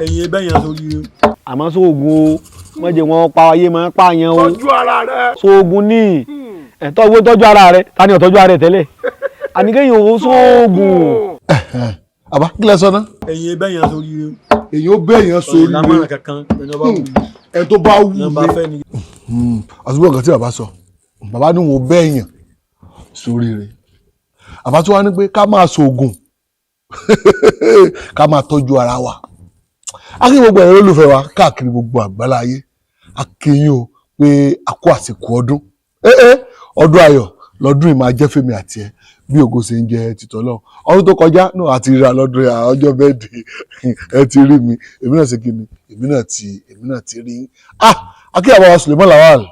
ẹ̀yin ẹbẹ̀ yẹn sórí rẹ. àmọ́ sóògùn o wọ́n jẹ́ wọn pa ayé máa ń pààyàn o. tọ́jú ara rẹ. sóògùn ní ẹ̀tọ́ owó tọ́jú ara rẹ ta ni ó tọ́jú ara rẹ tẹ́lẹ̀ àníkẹ́yìn owó sóògùn. àbá kílẹ̀ sọ ná. ẹ̀yin ẹbẹ̀ yẹn sórí rẹ. èyí ó bẹ́ èèyàn sórí rẹ. lámọ̀ràn kankan ẹ tó bá wù mí. àtúbọ̀ nǹkan tí bàbá sọ bàbá ní wọn bẹ́ èèyàn sórí rẹ àbá tó wá ní pé ká máa sóògùn ká máa tọ́jú ara wa akí gbogbo ẹ̀rọ olùfẹ́ wa káàkiri gbogbo àgbálá ayé akínyìn o pé a kó àsìkò ọdún ọdún ayọ̀ lọ́dún yìí máa jẹ́ fèmí àti ẹ bí ògo ṣe ń jẹ títọ́ lọ́hùn ọdún tó kọjá náà àti ríra lọ́dún ọjọ́ bẹ́ẹ̀dì ẹ ti rí mi èmi náà ṣe kí ni èmi náà ti rí yín akí àbáwá Suleiman Lawal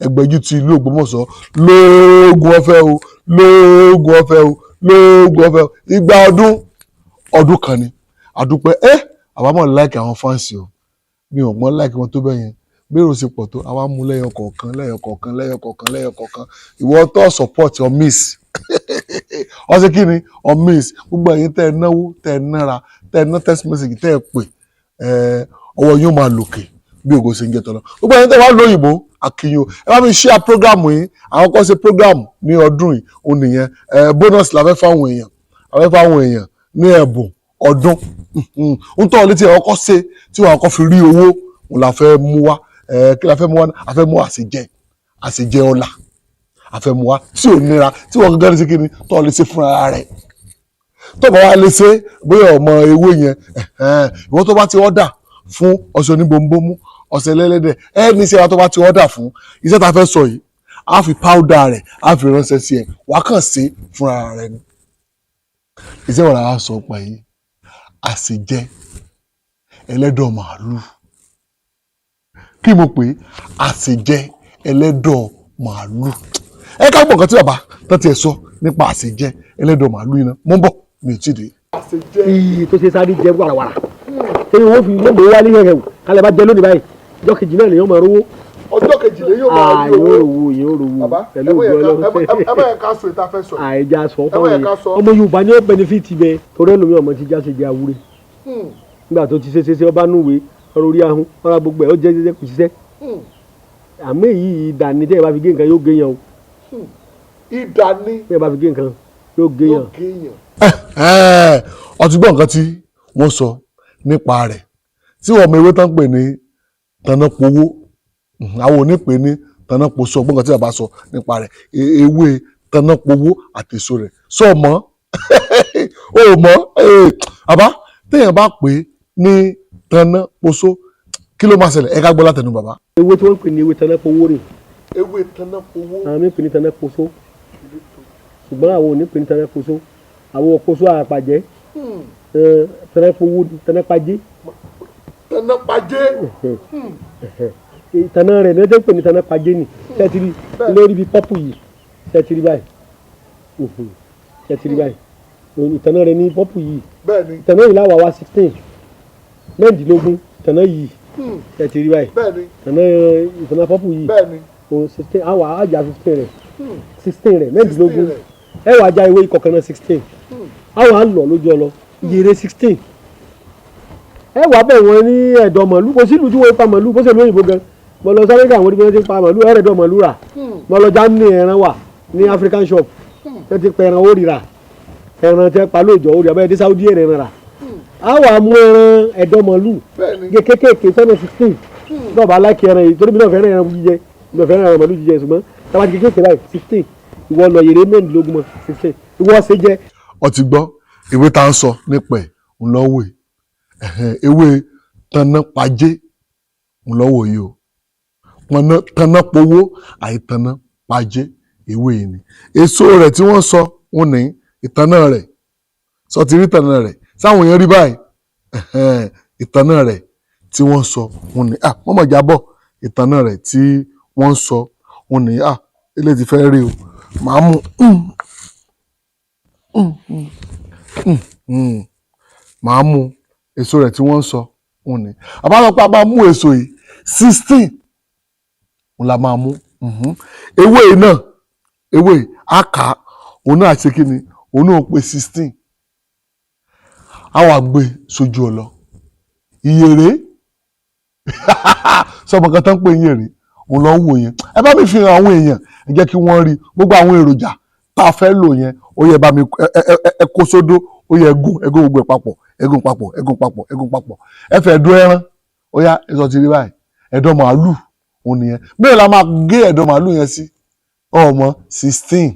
ẹgbẹ́jú ti ìlú Ògbómọ̀ṣọ́ lóògùn ọ̀fẹ́ o lóògùn ọ̀fẹ́ o lóògùn ọ̀fẹ́ o ìgbà ọdún kan ni àdúpẹ́ àbámọ̀ láìkì àwọn fáǹsì o mi ò mọ̀ láìkì wọn tó bẹ́ẹ̀ yẹn bẹ́ẹ̀rù ṣe pọ̀ tó àwa mú lẹ́yọ kọ̀ọ̀kan ìwọ tó support or miss ọ ṣe kí ni or miss gbogbo ẹ̀yin tẹ́ ẹ náwó tẹ́ ẹ nára tẹ́ ẹ ná text message tẹ́ ẹ pè ọwọ́ yóò máa lòkè bí ògo ṣe ń jẹ́ tọ́lọ́ gbogbo ẹ̀yin tẹ́ wá lóyìnbó akínyó ẹ bá mi share program yìí àwọn kan ṣe program ní ọdún yìí ó nìyẹn bonus la fẹ́ fáwọn èèyàn ní ẹ̀bùn ọdún ń tọ́ létí ẹ̀ ọkọ̀ ṣe tí wọ́n kọ́ fi rí owó òun la fẹ́ mú wá kí la fẹ́ mú wá a fẹ́ mú àṣejẹ ọlá a fẹ́ mú wá tí ò nira tí wọ́n gángan ṣe kí ni tọ́ lè ṣe fúnra rẹ̀ tó bá wá lè ṣe bóyá ọmọ ewé yẹn ìwọ́n tó bá ti ọ́dà fún ọṣẹ oníbombomu ọṣẹ lẹ́lẹ́dẹ̀ ní iṣẹ́ wa tó bá ti ọ́dà fún iṣẹ́ ta fẹ́ sọ yìí a fi powder rẹ̀ a fi ránṣẹ́ sí ẹ̀ wá kàn ṣe fúnra rẹ̀ ni iṣẹ́ wọn làwọn sọ pa yìí àṣejẹ ẹlẹ́dọ̀ màálù kí mo pè é àṣejẹ ẹlẹ́dọ̀ màálù ẹ ká gbọ́ nǹkan tí bàbá tó tiẹ̀ sọ nípa àṣejẹ ẹlẹ́dọ̀ màálù yìí náà mo ń bọ̀ mi ò tí ì dé. iyì tó ṣe sáré jẹ wàràwàrà ṣé owó fi lóde wálé yẹn rẹ o kálẹ̀ bá jẹ lónìí báyìí ọjọ́ kejì náà lèyàn máa rówó. ọjọ́ kejì lè yóò máa rí owó yóò rówó pẹ̀lú ògbó ọlọ́run ẹ bá yẹ ká sọ ìta fẹ́ sọ yìí. àìjà sọ fáwọn yẹn ọmọ Yorùbá ní ó bẹnifíìtì bẹ torí ẹlòmíì ọmọ ti já ṣe jẹ àwúrẹ nígbà tó ti ṣe ọba núwèé ọ̀rọ̀ orí ahun ọ̀rọ̀ gbogbo ẹ̀ ó jẹ́ jẹ́jẹ́ kò ṣiṣẹ́ àmọ́ èyí ìdání tẹ́ ẹ bá fi gé nǹkan yóò gé yàn o ìdání tẹ́ ẹ bá fi gé nǹkan yóò gé yàn. ọtí gbọ́ nǹkan tí wọ́n sọ nípa rẹ̀ tí wọ́n mọ ewé tán pè ní tannápowó àwọn ò ní pè ní tannáposó ọgbọ́n nǹkan tí bàbá sọ nípa rẹ̀ ewé tannápowó àti èso rẹ̀ sọ mọ́ o mọ́ bàbá téèyàn bá pè é ní tannáposó kí ló máa ṣẹlẹ̀ ẹ ká gbọ́ látẹnu bàbá. ewé tí wọ́n ń pè ní ewé tannápowó rè. ewé tannápowó. àwọn mi ń pè ní tannáposó ṣùgbọ́n àwọn ò ní pè ní tannáposó àwọn òposó àpàjẹ́ tannápowó tannápajé. tannápajé. ìtànà rẹ̀ ní ọjọ́ pè ní tannápajé ni ṣẹ́tìrì lórí bíi pọ́pù yìí ṣẹ́tìrì báyìí ṣẹ́tìrì báyìí ìtànà rẹ̀ ní pọ́pù yìí ìtànà yìí láwàá wá 16 mẹ́ẹ̀ẹ́dínlógún ìtànà yìí ṣẹ́tìrì báyìí ìtànà pọ́pù yìí 16 àwà àjà 15 rẹ̀ 16 rẹ̀ mẹ́ẹ̀ẹ́dínlógún ẹ wàá já ewé ìkọ̀kan náà 16 àwà á lọ lójú ọlọ ìyèrè 16 ẹ wàá bẹ̀ wọ́n ní ẹ̀dọ̀ màlúù kò sí ìlú tí wọ́n pa màlúù bó ṣe lóyìnbó gan mo lọ sáré ká àwọn oníbi wọn ti pa màlúù ẹ̀rẹ̀dọ̀ màlúù rà mo lọ já ní ẹran wà ní African shop ẹ ti pa ẹran ó rira ẹran tẹ pa lóòjọ́ ó rí abẹ́rẹ́ dé Saudi ẹran rà á wàá mú ẹran ẹ̀dọ̀ màlúù kékèké sọ́nà 16 náà bá láìkí ẹran yìí torí mi náà fẹ́ràn ẹran jíjẹ mi náà fẹ́ràn ẹran màlúù jíjẹ ṣùgbọ́n tábà ti kékèké báyìí 16 ìwọ lọ yèrè mẹ́rìndínlógún mọ́ 16 ìwọ ṣe jẹ. ó ti gbọ́ ìwé tá à ń sọ nípa ẹ̀ ńlọ́wọ́ ewé tannápajé ńlọ́wọ́ yìí o tannápowó àìtannápajé ewé yìí ni èso rẹ̀ tí wọ́n sọ wọn ní ìtanná rẹ̀ sọ ti rí ìtanná rẹ̀ sáwọn èèyàn rí báyìí ìtanná rẹ̀ tí wọ́n sọ wọn ní wọ́n mọ̀ jábọ̀ ìtanná rẹ̀ tí wọ́n sọ wọn ní ilé ti fẹ́ rí o màá mú màá mú èso rẹ̀ tí wọ́n ń sọ wọn ni àbálọpọ̀ a máa mú èso yìí 16 òun la máa mú ewé yìí náà ewé yìí á kà á òun náà ṣe kí ni òun náà pé 16 á wà gbé sójú ọlọ ìyèrè sọmọ kan tán pé ìyèrè òun lọ ń wò yẹn ẹ bá mi fi hàn àwọn èèyàn ẹ jẹ́ kí wọ́n rí gbogbo àwọn èròjà tá a fẹ́ lò yẹn ó yẹ bá mi ẹ kó sódó ó yẹ ẹgún gbogbo ẹ papọ̀ ẹgún papọ̀ ẹ fẹ́ dún ẹran ó yá ẹsọ ti rí báyìí ẹ̀dọ̀ màálù òun nìyẹn bẹ́ẹ̀ la máa gé ẹ̀dọ̀ màálù yẹn sí ọmọ 16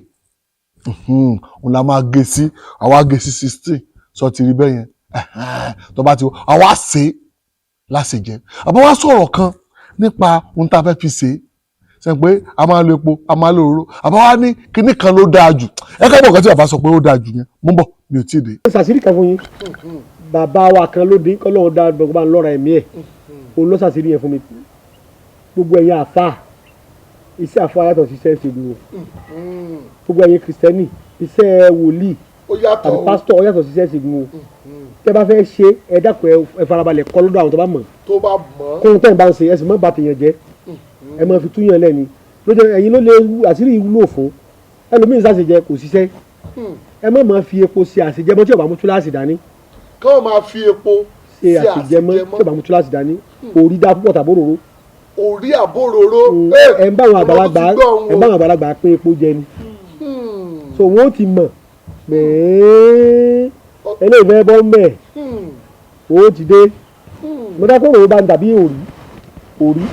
òun la máa gé sí àwa gé sí 16 sọ ti rí bẹ́ẹ̀ yẹn tó bá ti wọ àwa ṣe é láṣẹ jẹ àbá wa sọ̀rọ̀ kan nípa ohun tá a fẹ́ fi ṣe é ṣe pé a máa lo epo a máa lo òróró àbá wa ní kinní kan ló dáa jù ẹ ká bọ̀ kan tí bàbá sọ pé ó dáa jù yẹn mú bọ̀ mi ò tí ì dé. ó ṣàṣírí kan fún yín bàbá wa kan ló dín kọ́lọ́run dá gbọ̀ngbà lọ́ra ẹ̀mí ẹ̀ òun ló ṣàṣírí yẹn fún mi gbogbo ẹ̀yin àfáà iṣẹ́ àfáà yàtọ̀ sí iṣẹ́ ìṣègùn o gbogbo ẹ̀yin kìrìsìtẹ́nì iṣẹ́ wòlíì àti pásítọ̀ ó yàtọ̀ sí iṣẹ́ ìṣègùn o tẹ́ bá fẹ́ ṣe ẹ dákun ẹ farabalẹ̀ kọ́ lọ́dọ̀ àwọn tó bá mọ̀ kóhun tẹ́ ẹ̀ bá ń ṣe ẹ sì má bà tèèyàn jẹ́ ẹ máa fi túyàn lẹ́ni lójú ẹ̀yin ló lè àṣírí ìwúlò fún ẹlòmíín ṣàṣejẹ kò ṣiṣẹ́ ẹ má máa fi epo ṣe àṣejẹmọ́ tí ò bá mú túláàsì dání kí wọ́n máa fi epo ṣe àṣejẹmọ́ tí ò bá mú túláàsì dání orí dá púpọ̀ tàbóròró orí àbóròró ẹ ń bá àwọn àgbàlagbà pín epo jẹ ni so wọn ó ti mọ̀ pé eléyìí fẹ́ bọ́ mẹ́ owó ti dé mo dá kóòrò bá ń dàbí òrí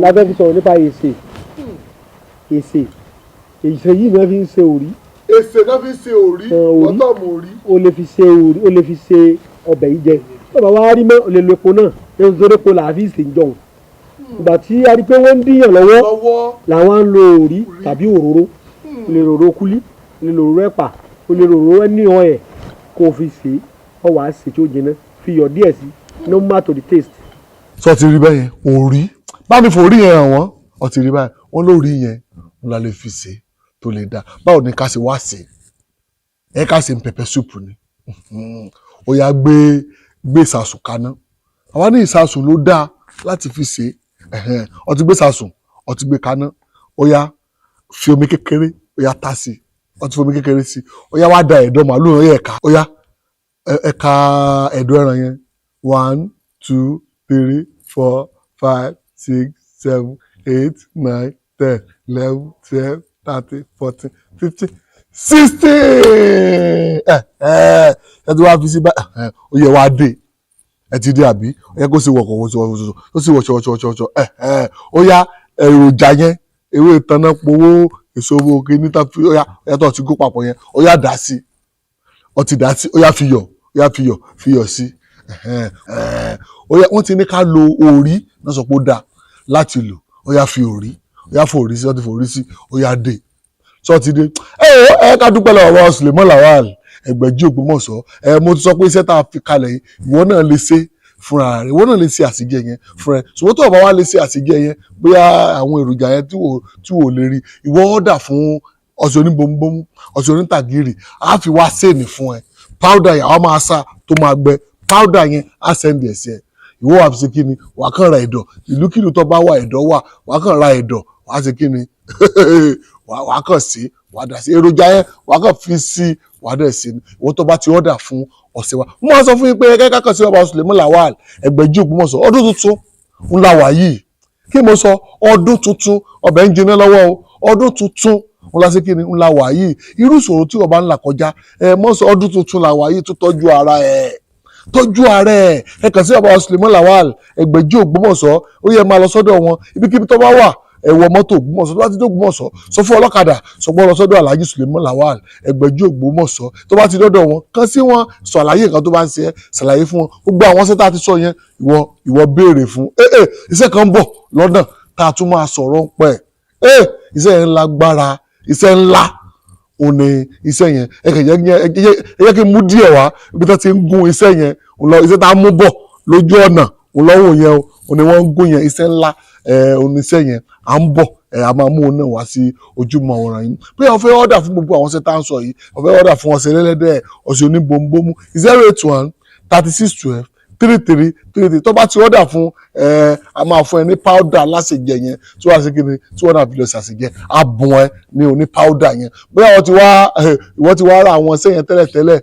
la fẹ́ fi sọ̀rọ̀ nípa èsè yìí ni wọ́n fi ń ṣe òrí. èsè náà fi ń ṣe òrí wọ́tọ̀ mọ̀ òrí. o lè fi ṣe òrí o lè fi ṣe ọbẹ̀ yìí jẹ bàbá wa rí mọ́ o lè lo epo náà lórí tó epo là á fi ṣe ń jọ̀hún ìgbà tí a rí pé wọ́n ń díyàn lọ́wọ́ làwọn ń lo òrí tàbí òróró o lè ròró kúlí o lè ròró ẹ̀pà o lè ròró ẹni ọ̀ẹ̀ kó o fi ṣe ọ wàá ṣe tí ó jẹná fi yọ̀ díẹ̀ sí no matter to the taste. sọ ti rí bẹ́yẹn òrí bá mi fò rí yẹn hàn wọ́n ọ ti rí báyìí wọ́n lórí yẹn wọ́n la lè fi ṣe tó lè dá báwo ni ká ṣe wá ṣe ẹ ká ṣe pẹpẹ súpù ni ó yá gbé ìsàsùn kaná àwa ní ìsàsùn ló dáa láti fi ṣe ó ti gbé ìsàsùn ó ti gbé kaná ó yá fi omi kékeré ó yá tá sí ó ti fi omi kékeré sí ó yá wá da ẹ̀dọ̀ màálù ó yá ẹ̀ka ó yá ẹ̀ka ẹ̀dọ̀ ẹran yẹn 1 2 3 4 5 6 7 8 9 10 11 12 13 14 15 16 ẹ ti wá fi sí báyìí ó yẹ wá dé ẹ ti dé àbí ó yẹ kó sì wọkọ̀ wọ́sowọ́sowọ́sọ ó sì wọ̀ṣọ̀wọ̀ṣọ̀wọ̀ṣọ̀ ó yá èròjà yẹn ewé ìtanná powó èso owó kìíní tá fi ó yá ẹ̀tọ́ ti kó papọ̀ yẹn ó yá dà sí ó ti dà sí ó yá fiyọ̀ sí ó yá wọ́n ti ní ká lo òrí náà sọ pé ó dáa láti lò ó yá fi òrí ó yá fòrí sí ó ti fòrí sí ó yá dé sọ ti dé ẹ ká dúpẹ́ lọ́wọ́ wa Suleiman Lawal Ẹgbẹ̀jí Ògbómọ̀ṣọ́ mo ti sọ pé iṣẹ́ tá a fi kalẹ̀ yìí ìwọ náà lè ṣe fúnra rẹ̀ ìwọ náà lè ṣe àṣìjẹ yẹn fúnra rẹ̀ ṣùgbọ́n tó o bá wá lè ṣe àṣìjẹ yẹn bóyá àwọn èròjà yẹn tí wò lè rí ìwọ ọ̀dà fún ọṣẹ oníbombomu ọṣẹ onítàgìrì á fi wá sẹ́ẹ̀nì fún ẹ powder yẹn àwọn máa sá tó máa gbẹ powder yẹn á sẹ́ndì ẹ̀sẹ̀ ìwọ wà fi ṣe kí ni wàá kàn ra ẹ̀dọ̀ ìlúkìlú tó bá wà ẹ̀dọ̀ wà wàá kàn ra ẹ̀dọ̀ wàá ṣe kí ni wàá kàn sí wàá dà sí èròjà yẹn wàá kàn fi sí wàá dẹ̀ sí ni ìwọ tó bá ti ọ̀dà fún ọ̀sẹ̀ wa mo máa sọ fún yín pé kẹ́kẹ́ kàn sí ọba Suleiman Lawal Ẹgbẹ̀jí Ògbómọ̀ṣọ́ ọdún tuntun ń la wà yìí kí mo sọ ọdún tuntun ọbẹ̀ ń jiná lọ́wọ́ o ọdún tuntun ń la sí kí ni ń la wà yìí irú ìṣòro tí ọba ń là kọjá mọ́ sọ ọdún tuntun la wà yìí tó tọ́jú ara ẹ̀ ẹ kàn sí ọba Suleiman Lawal Ẹgbẹ̀jí Ògbómọ̀ṣọ́ ó yẹ máa lọ sọ́dọ̀ wọn ibikíbi tó bá wà ẹ̀wọ̀ mọ́tò Ògbómọ̀ṣọ́ tó bá ti dé Ògbómọ̀ṣọ́ sọ fún ọlọ́kadà sọ pé ó lọ sọ́dọ̀ Alhaji Suleiman Lawal Ẹgbẹ̀jí Ògbómọ̀ṣọ́ tó bá ti dọ́dọ̀ wọn kàn sí wọn sọ àlàyé nǹkan tó bá ń ṣe ẹ́ ṣàlàyé fún wọn gbogbo àwọn sẹ́tà ti sọ yẹn ìwọ béèrè fún iṣẹ́ kan bọ̀ lọ́nà tá a tún máa sọ̀rọ̀ ń pẹ́ iṣẹ́ yẹn lágbára iṣẹ́ ńlá òun ni iṣẹ́ yẹn ẹ jẹ́ kí n mú díẹ̀ wá ibi tó ti ń gún iṣẹ́ yẹn iṣẹ́ tá a mú bọ̀ lójú ọ̀nà òun lọ́wọ́ yẹn òun ni wọ́n ń gún yẹn iṣẹ́ ńlá oníṣẹ́ yẹn à ń bọ̀ a máa mú un náà wá sí ojúmọ́ ọ̀ràn yìí pé wọ́n fẹ́ ọ̀dà fún gbogbo àwọn ṣẹ́ tá à ń sọ yìí wọ́n fẹ́ ọ̀dà fún ọ̀sẹ̀ lẹ́lẹ́dẹ̀ ọ̀sẹ̀ oníbombomu 081 36 12 33 tó bá ti ọ̀dà fún a máa fún ẹ ní powder láṣẹjẹ yẹn tí wọ́n á ṣe kíni tí wọ́n náà fi lọ ṣàṣẹjẹ á bùn ẹ ní oní powder yẹn bóyá ìwọ ti wá ra àwọn ṣẹ́ yẹn tẹ́lẹ̀tẹ́lẹ̀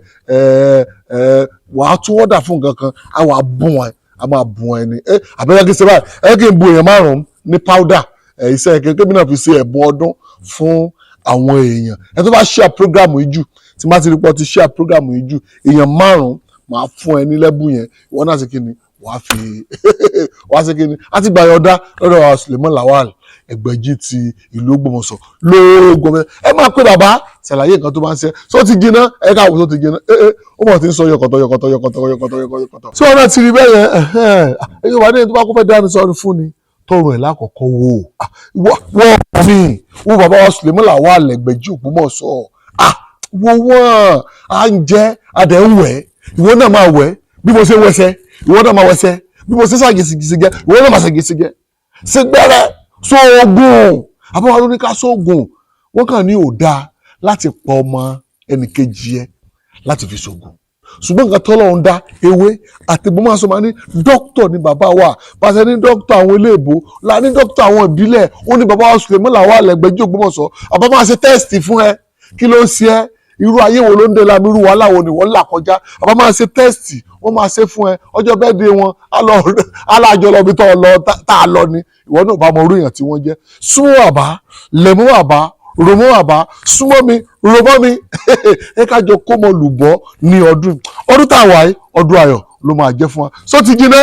wàá tún ọ̀dà fún nǹkan kan á wàá bùn ẹ a máa bùn ẹni àbẹ́rẹ́ kí n ṣe báyìí kí n bu èèyàn 5 ní powder iṣẹ́ kékeré náà fi ṣe ẹ̀bùn ọdún fún àwọn èèyàn tó bá share program yìí jù tí má ti rí pọ́ ti share program yìí jù èèyàn 5 máa fún ẹ ní lẹ́bùn yẹn ìwọ náà ṣe kí ni wàá ṣe kí ni a ti gbà yọ̀ọ̀dá lọ́dọ̀ wa Suleiman Lawal Ẹgbẹ̀jì ti ìlú Ògbómọ̀ṣọ́ lóògùn ẹ máa pé bàbá ṣàlàyé nǹkan tó bá ń ṣe só ti jiná ẹ káàbọ̀ tó ti jiná ó mọ̀ tí ń sọ yọkọ̀tọ̀ tí wọn náà ti rí bẹ́ẹ̀ yẹn ẹ̀yìn wà ní ẹni tó bá kó fẹ́ dání sọ́ọ́rù fún ni tọrọ ẹ̀ lákọ̀ọ́kọ́ wọ́n mi wo bàbá wa Suleiman Lawal Ẹgbẹ̀jì Ògbómọ̀ṣọ́ wo wọ́n à ń jẹ́ adẹ̀ ń wẹ̀ ìwọ náà máa wẹ̀ bí mo ṣe wẹsẹ̀ ìwọ náà máa wẹsẹ̀ bí mo ṣe ṣàgìsìgìsìgẹ ìwọ náà máa ṣàgìsìgẹ ṣe gbẹ́rẹ́ sóògùn àbáwọn ló ní ká sóògùn wọ́n kàn ní ò dáa láti pa ọmọ ẹnìkejì ẹ láti fi sóògùn ṣùgbọ́n nǹkan tọ́lọ́run dá ewé àti ìbomọ́ aṣọ máa ní dókítà ní bàbá wa pàṣẹ ní dókítà àwọn iléèbó la ní dókítà àwọn ìbílẹ̀ ó ní bàbá wa Suleiman Lawal Ẹgbẹ̀jì Ògbómọ̀ṣọ́ àbá máa ṣe tẹ́ẹ̀sì fún ẹ kí ló ń ṣe ẹ́ irú ayé wo ló ń dé lámì irú wàhálà wo ni wọ́n là kọjá àbá máa ṣe tẹ́ẹ̀sì wọ́n máa ṣe fún ẹ ọjọ́ bẹ́ẹ̀ dé wọn alájọ lọ bí tọ́ lọ tá a lọ ni ìwọ náà bá mọ orí èèyàn tí wọ́n jẹ́ súnmọ́ àbá lẹ̀mọ́ àbá rọmọ́ àbá súnmọ́ mi rọmọ́ mi ẹ kájọ kó mọ lùbọ́ ní ọdún tá a wà yìí ọdún ayọ̀ ló máa jẹ́ fún wa sọ ti jiná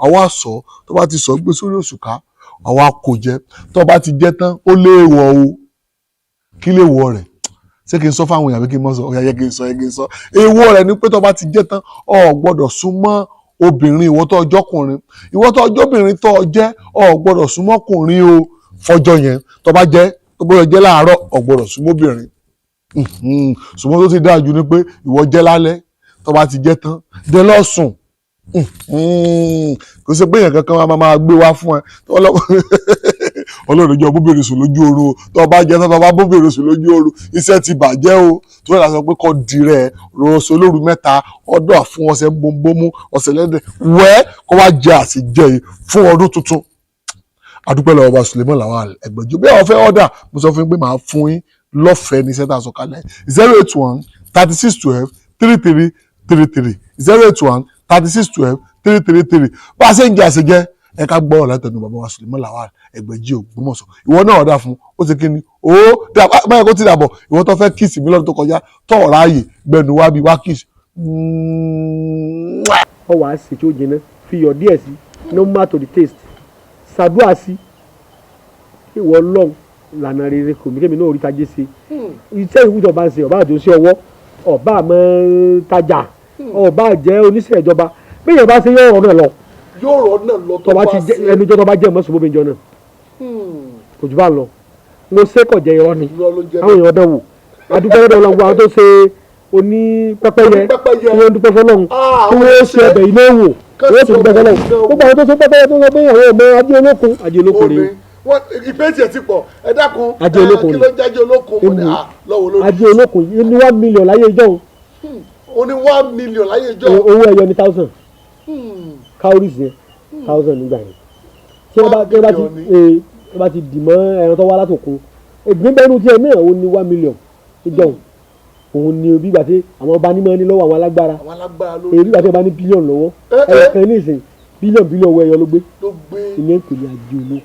àwa sọ tó bá ti sọ gbé sórí òṣùká àwa kò jẹ tó bá ti jẹ tán ó léèwọ̀ o kí léèwọ̀ rẹ̀ ṣé kí n sọ fáwọn èèyàn pé kí n mọ sọ ọ̀yà yẹ kí n sọ èèwọ̀ rẹ̀ ni pé tó bá ti jẹ tán o gbọ́dọ̀ súnmọ́ obìnrin ìwọ tó ọjọ́kùnrin ìwọ tó ọjọ́bìnrin tó jẹ́ o gbọ́dọ̀ súnmọ́ ọkùnrin o fọjọ́ yẹn tó bá jẹ́ tó gbọ́dọ̀ jẹ́ láàárọ̀ o gbọ́dọ̀ súnmọ́ obìnrin ṣùgbọ́n tó ti dáa jù ni pé ìwọ jẹ́ lálẹ́ tó bá ti jẹ́ tán dé lọ́sùn kò sí pé èèyàn kankan máa gbé wá fún ẹ Ọlọ́run jọ bóbìnrin sùn lójú oorun tó bá jẹ́ tán tó bá bóbìnrin sùn lójú oorun iṣẹ́ ti bàjẹ́ o tó yẹ sọ pé kọ́ di rẹ̀ rọ̀ọ́sọ lóru 3 ọdọ̀ fún ọ̀sẹ̀ bómú ọ̀sẹ̀ lẹ́dẹ̀ wẹ́ kó wá jẹ àsìjẹ yìí fún ọdún tuntun adúpẹ́ lọ́wọ́ bá Suleiman Lawal Ẹgbẹ̀jì bí àwọn fẹ́ ọ̀dà mo sọ fún yín pé màá fún yín lọ́fẹ̀ẹ́ ní sẹ́tà sọ̀kalẹ̀ 081 3612 3333 081 3612 3333 bá a ṣe ń jẹ àṣejẹ ẹ ká gbọ́ ọ̀la tẹnu bàbá wa Suleiman Lawal Ẹgbẹ̀jì Ògbómọ̀ṣọ́ ìwọ náà ọ̀dà fún ó ṣe kíni ó báyìí kó ti dàbọ̀ ìwọ tó fẹ́ kíìsì mi lọ́dún tó kọjá tó ọ̀rá ààyè gbẹnu wá bí wá kíìsì. ọ wàá sè tí ó jẹná fi iyọ̀ díẹ̀ sí no matter the taste ṣàdúrà sí ìwọ Ọlọ́run lànà rere kò mí kémi náà orí tajé ṣe iṣẹ́ ìwúdọ̀ bá ń ṣe ọba àjọ sí ọwọ́ ọba àmọ́ tajà ọba jẹ́ oníṣẹ́ ìjọba bí èèyàn bá ṣe yóò rọ̀ náà lọ tó bá ti ẹnu jọ́ tó bá jẹ́ mọ́sùn bóbi jọ náà kò jù bá lọ mo ṣe kọ̀ jẹ́ irọ́ ni àwọn èèyàn dán wò adúgbò lọ́dọ̀ ọlọ́run àwọn tó ṣe oní pẹ́pẹ́yẹ tí wọ́n dúpẹ́ fọlọ́run tí wọ́n ṣe ẹbẹ̀ ilé wò wọ́n sì dúpẹ́ fọlọ́run gbogbo àwọn tó ṣe pẹ́pẹ́yẹ tó sọ pé àwọn ọmọ ajé olókun rèé ìpè tiẹ̀ ti pọ̀ ẹ dákun ajé olókun kí ló jẹ́ ajé olókun lọ́wọ́ lórí. ajé olókun yìí ní 1 million láyé ìjọ o ní 1 million láyé ìjọ. owó ẹyọ ní 1000 cowries yẹn 1000 nígbà yẹn tí wọ́n bá ti dì mọ́ ẹran tó wá látòkun ìgbínbẹ́nu tiẹ̀ náà ó ní 1 million ìjọ òun ni bí gbà tí àwọn ọba ní máa ní lọ́wọ́ àwọn alágbára èyí gbà tí wọ́n bá ní bílíọ̀nù lọ́wọ́ ẹ̀yọ̀ kan ní ìsìn bílíọ̀nù owó ẹyọ ló gbé ilé ìpìlẹ̀ ajé olókun.